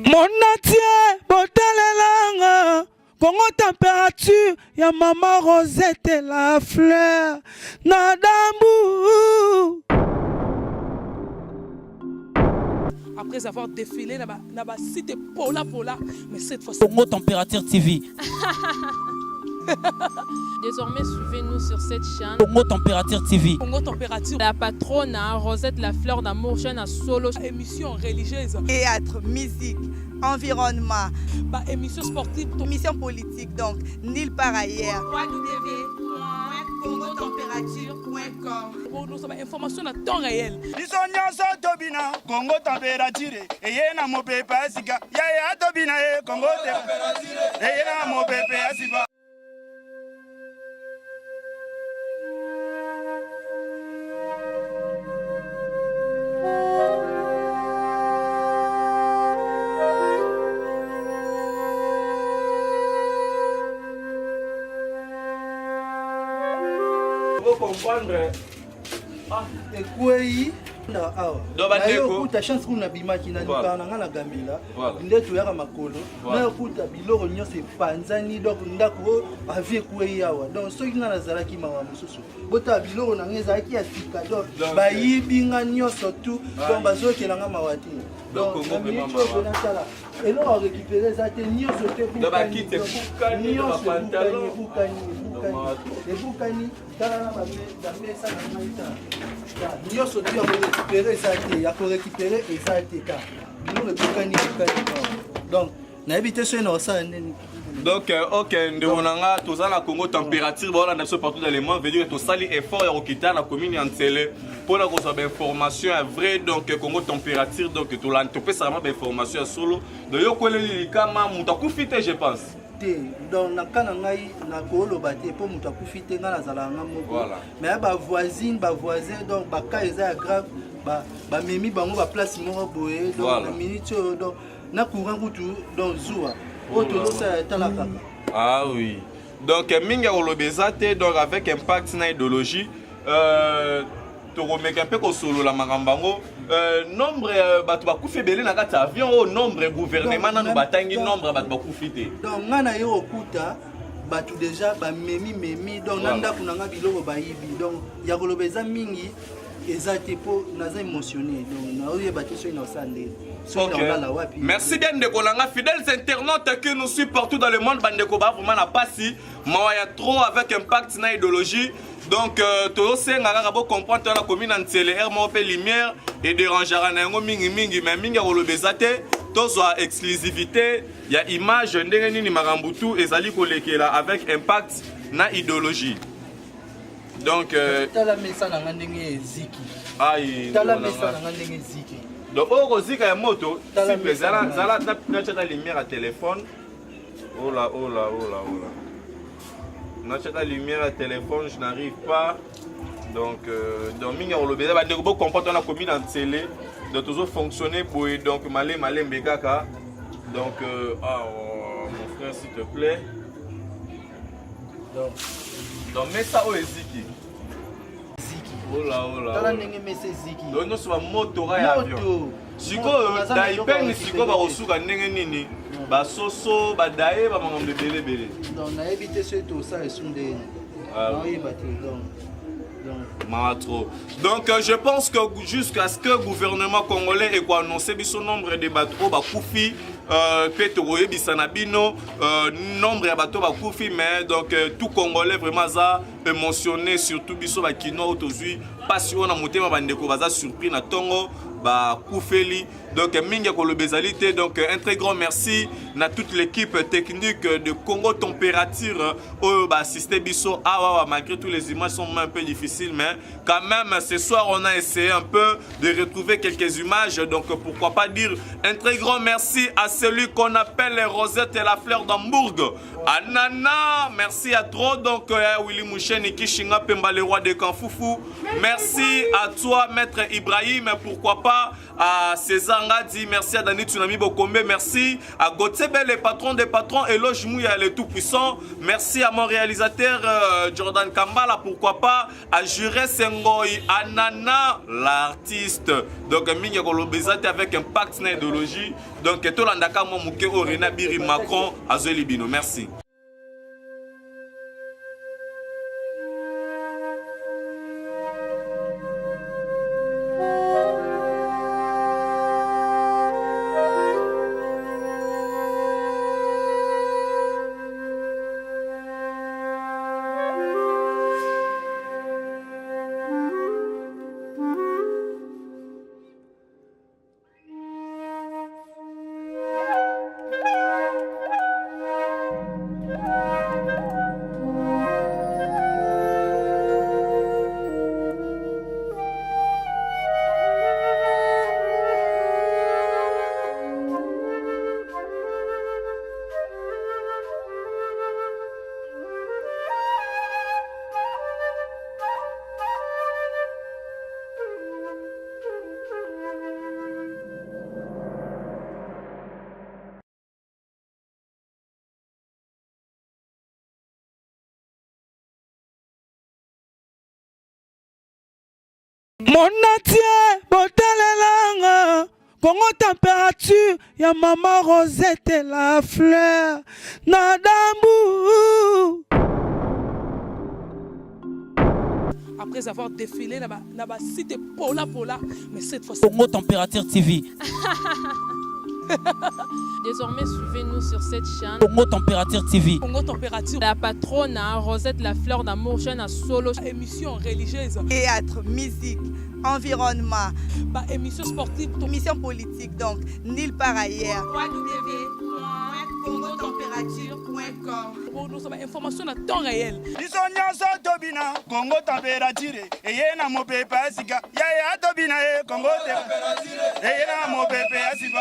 Mon atier, botalelanga, Congo température, ya maman Rosette et la fleur, Nadambu. Après avoir défilé, na cité Pola, mais cette fois-ci. Congo Température TV. Désormais, suivez-nous sur cette chaîne. Congo Température TV. Congo Température. La patronne, Rosette la fleur d'amour, chaîne à solo. Émission religieuse. Théâtre, musique, environnement. Bah, émission sportive. Émission politique, donc nulle part ailleurs. www.congotempérature.com. Pour nous avoir information à temps réel. Congo Température. Et yena mo pepe asika. Ya tobina Congo Température. Et yena mo pepe asika. Comprendre ekwei na awa nayokuta chance kuna bimaki na lipara na nga na gambila nde toyaka makolo nayokuta biloko nyonso epanzani donc ndako avi ekwei awa donc soki nga nazalaki mawa mosusu botala biloko na nga ezalaki ya sika donc bayibi nga nyonso tu donc bazokela nga mawa te donc natala eloko arécupéré eza te nyonso te nyonso ebukani tala na bamesa na ngai ta nyonso tu ya korécupéré eza te ya korécupéré eza te ka biloko ebukani donc nayebi te soki na osala ndeni. Donc, ok, nous avons la Congo température, voilà, nous sommes partout dans le monde, veut dire que tout ça, l'effort est au la commune en télé pour la information vraie, donc Congo température, donc tout là, tu peux savoir l'information solo. Donc, yo kwele likama mutakufite, je pense. Donc, na kana ngai na kolo bate pour mutakufite nga na zala nga moko. Mais ba voisine, ba voisin, donc ba cas eza grave, ba memi bango ba place moko boye, donc na minute donc na courant kutu donc zoua. Ah oui. Donc, Minga Olobezate, donc avec impact na idéologie, tu remets un peu comme solo la marambango. Nombre de fébélé na kata avion au nombre gouvernement na batangi nombre de bakufité. Donc, ngana yo okuta batu déjà ba memi donc nanda kunanga biloko bayibi donc ya kolobeza mingi ezate po naza émotionné donc na oye batu so ina osande. Okay. Merci bien de Kolanga, fidèles internautes qui nous suivent partout dans le monde. Bandeko ba vraiment na passi, mawaya trop avec impact na idéologie. Donc to senga ngabo comprendre la commune en télé mo pe lumière et dérangera na ngo mingi mais mingi kolobezate tozwa exclusivité ya image ndenge nini marambutu ezali kolekela avec impact na idéologie. Donc tala mesa na ndenge ziki. Ai tala mesa na ndenge ziki. Donc, au Zika et moto, simple, zala la lumière à téléphone. Oh là. N'achète la lumière à téléphone, je n'arrive pas. Donc, minga on le béza, bah, de comprendre la commune en télé, de toujours fonctionner pour donc malé mbekaka. Donc, mon frère, s'il te plaît. Donc, mets ça au Ziki. Oh là. Donc nous sommes motora et avion. Siko daipeng siko ba osuka ndenge nini ba soso ba dae ba mangombe belebele. Donc na éviter ce tout ça et sunde. Donc je pense que jusqu'à ce que le gouvernement congolais ait annoncé son nombre de bateaux bakoufi Petro et Bisanabino nombre de bateaux bakoufi mais donc tout congolais vraiment ça émotionné surtout biso bakino autozui parce qu'on a monté ma bandeko baza surpris na tongo ba koufeli donc minga kolobezalité donc un très grand merci à toute l'équipe technique de Congo Température au ba assisté biso malgré tous les images sont un peu difficiles mais quand même ce soir on a essayé un peu de retrouver quelques images donc pourquoi pas dire un très grand merci à celui qu'on appelle Rosette et la fleur d'Hambourg Anana merci à trop donc Willy Moucheni Kishinga Pemba le roi de Kanfoufou merci à toi maître Ibrahim pourquoi pas à César Ngadi, merci à Dani Tsunami Bokombe, merci à Gotsebe, le patron des patrons, Eloge Mouya, le tout-puissant, merci à mon réalisateur Jordan Kambala, pourquoi pas, à Juré Sengoy, à Nana, l'artiste. Donc, Minga Kolobezate avec un pacte d'idéologie. Donc, tout l'andaka Mouke Orena Biri Macron, à Zolibino. Merci. Monatie, botalelanga, Congo température, ya maman Rosette la fleur, Nadambu. Après avoir défilé dans cité Pola, mais cette fois-ci. Congo Température TV. Désormais, suivez-nous sur cette chaîne. Congo Température TV. Congo Température. La patronne Rosette la fleur d'amour, chaîne à solo. Émission religieuse. Théâtre, musique, environnement. Émission sportive. Émission politique, donc nulle part ailleurs. www.congotempérature.com. Nous avons information à temps réel. biso nyonso tobina Congo température eye na mopepe asika yaya tobina ye Congo température eye na mopepe asika